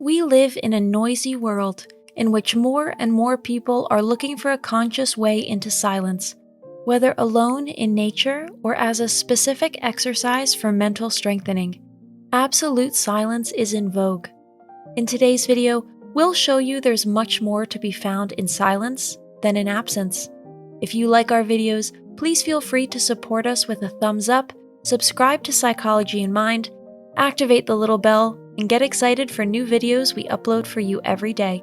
We live in a noisy world in which more and more people are looking for a conscious way into silence, whether alone in nature or as a specific exercise for mental strengthening. Absolute silence is in vogue. In today's video, we'll show you there's much more to be found in silence than in absence. If you like our videos, please feel free to support us with a thumbs up, subscribe to Psychology in Mind, activate the little bell, and get excited for new videos we upload for you every day.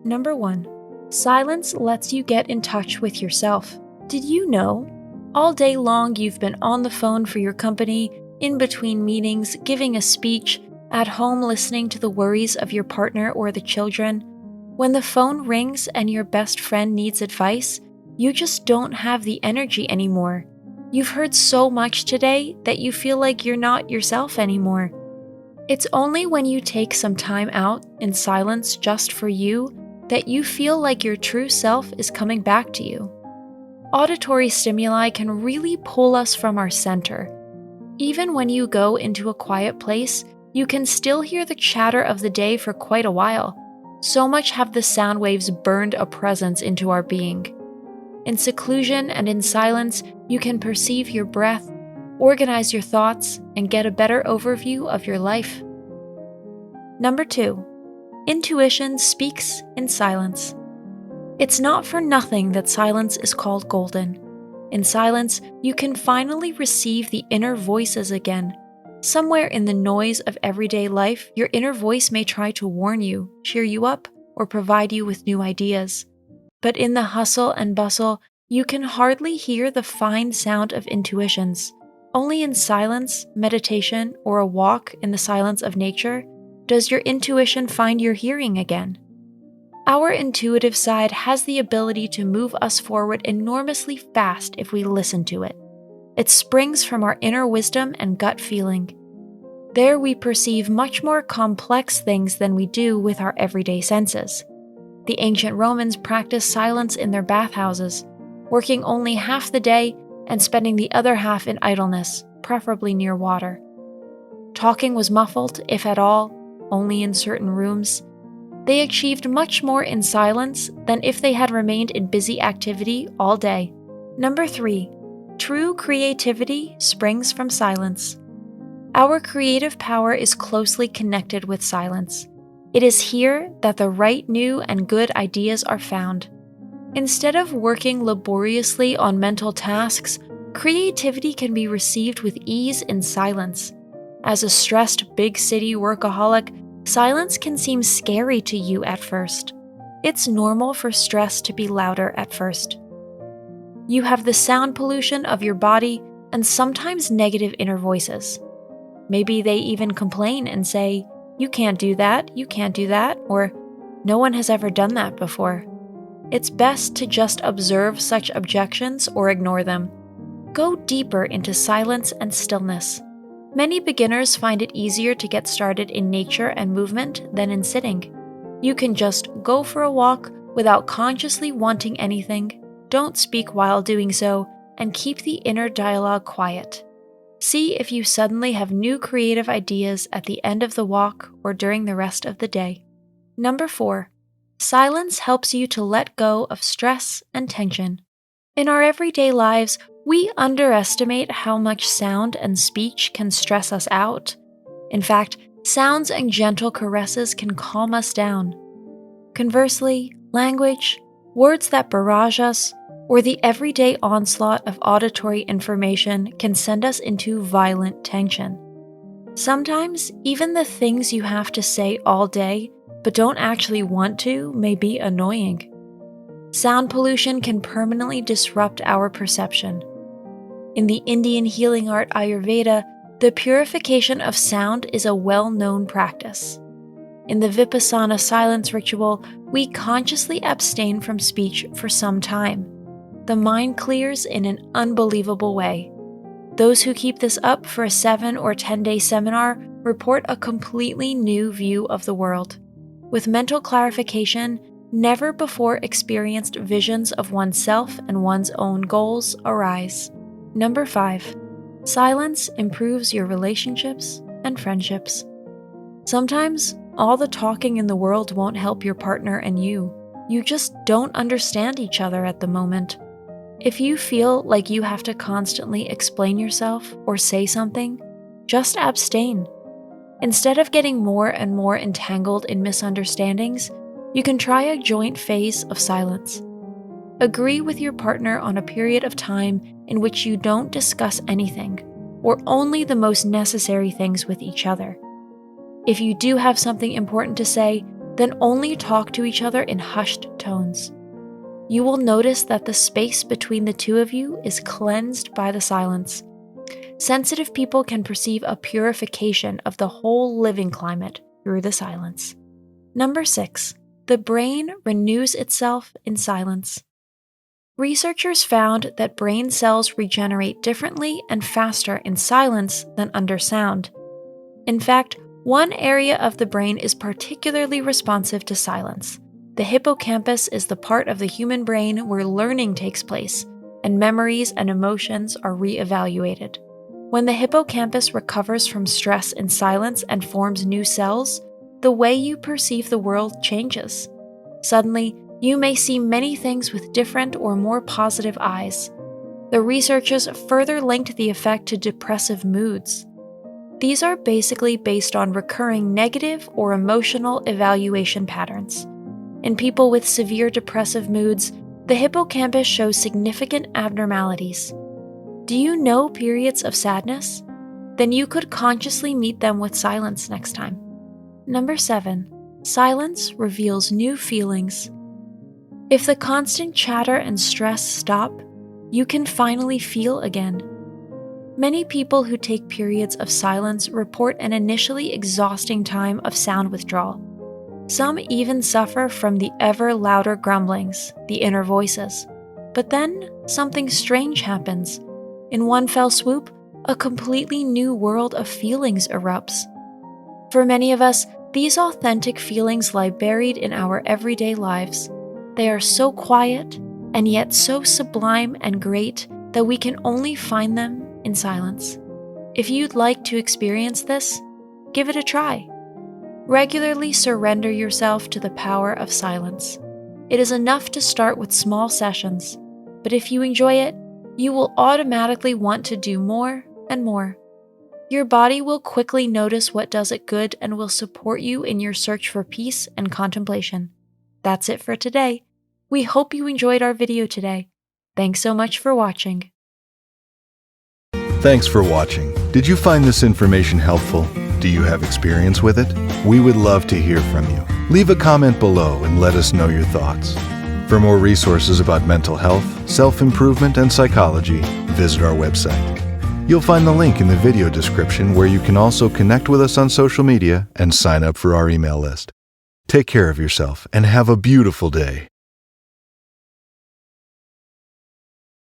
Number 1. Silence lets you get in touch with yourself. Did you know? All day long you've been on the phone for your company, in between meetings, giving a speech, at home listening to the worries of your partner or the children. When the phone rings and your best friend needs advice, you just don't have the energy anymore. You've heard so much today that you feel like you're not yourself anymore. It's only when you take some time out in silence just for you that you feel like your true self is coming back to you. Auditory stimuli can really pull us from our center. Even when you go into a quiet place, you can still hear the chatter of the day for quite a while. So much have the sound waves burned a presence into our being. In seclusion and in silence, you can perceive your breath, organize your thoughts, and get a better overview of your life. Number 2. Intuition speaks in silence. It's not for nothing that silence is called golden. In silence, you can finally receive the inner voices again. Somewhere in the noise of everyday life, your inner voice may try to warn you, cheer you up, or provide you with new ideas. But in the hustle and bustle, you can hardly hear the fine sound of intuitions. Only in silence, meditation, or a walk in the silence of nature does your intuition find your hearing again. Our intuitive side has the ability to move us forward enormously fast if we listen to it. It springs from our inner wisdom and gut feeling. There we perceive much more complex things than we do with our everyday senses. The ancient Romans practiced silence in their bathhouses, working only half the day and spending the other half in idleness, preferably near water. Talking was muffled, if at all, only in certain rooms. They achieved much more in silence than if they had remained in busy activity all day. Number 3. True creativity springs from silence. Our creative power is closely connected with silence. It is here that the right new and good ideas are found. Instead of working laboriously on mental tasks, creativity can be received with ease in silence. As a stressed big city workaholic, silence can seem scary to you at first. It's normal for stress to be louder at first. You have the sound pollution of your body and sometimes negative inner voices. Maybe they even complain and say, "You can't do that, or "No one has ever done that before." It's best to just observe such objections or ignore them. Go deeper into silence and stillness. Many beginners find it easier to get started in nature and movement than in sitting. You can just go for a walk without consciously wanting anything, don't speak while doing so, and keep the inner dialogue quiet. See if you suddenly have new creative ideas at the end of the walk or during the rest of the day. Number 4. Silence helps you to let go of stress and tension. In our everyday lives, we underestimate how much sound and speech can stress us out. In fact, sounds and gentle caresses can calm us down. Conversely, language, words that barrage us, or the everyday onslaught of auditory information can send us into violent tension. Sometimes, even the things you have to say all day but don't actually want to may be annoying. Sound pollution can permanently disrupt our perception. In the Indian healing art Ayurveda, the purification of sound is a well-known practice. In the Vipassana silence ritual, we consciously abstain from speech for some time. The mind clears in an unbelievable way. Those who keep this up for a 7 or 10-day seminar report a completely new view of the world. With mental clarification, never before experienced visions of oneself and one's own goals arise. Number 5. Silence improves your relationships and friendships. Sometimes, all the talking in the world won't help your partner and you. You just don't understand each other at the moment. If you feel like you have to constantly explain yourself or say something, just abstain. Instead of getting more and more entangled in misunderstandings, you can try a joint phase of silence. Agree with your partner on a period of time in which you don't discuss anything, or only the most necessary things with each other. If you do have something important to say, then only talk to each other in hushed tones. You will notice that the space between the two of you is cleansed by the silence. Sensitive people can perceive a purification of the whole living climate through the silence. Number 6. The brain renews itself in silence. Researchers found that brain cells regenerate differently and faster in silence than under sound. In fact, one area of the brain is particularly responsive to silence. The hippocampus is the part of the human brain where learning takes place, and memories and emotions are re-evaluated. When the hippocampus recovers from stress in silence and forms new cells, the way you perceive the world changes. Suddenly, you may see many things with different or more positive eyes. The researchers further linked the effect to depressive moods. These are basically based on recurring negative or emotional evaluation patterns. In people with severe depressive moods, the hippocampus shows significant abnormalities. Do you know periods of sadness? Then you could consciously meet them with silence next time. Number 7. Silence reveals new feelings. If the constant chatter and stress stop, you can finally feel again. Many people who take periods of silence report an initially exhausting time of sound withdrawal. Some even suffer from the ever louder grumblings, the inner voices. But then, something strange happens. In one fell swoop, a completely new world of feelings erupts. For many of us, these authentic feelings lie buried in our everyday lives. They are so quiet, and yet so sublime and great that we can only find them in silence. If you'd like to experience this, give it a try. Regularly surrender yourself to the power of silence. It is enough to start with small sessions, but if you enjoy it, you will automatically want to do more and more. Your body will quickly notice what does it good and will support you in your search for peace and contemplation. That's it for today. We hope you enjoyed our video today. Thanks so much for watching. Thanks for watching. Did you find this information helpful? Do you have experience with it? We would love to hear from you. Leave a comment below and let us know your thoughts. For more resources about mental health, self-improvement, and psychology, visit our website. You'll find the link in the video description where you can also connect with us on social media and sign up for our email list. Take care of yourself and have a beautiful day.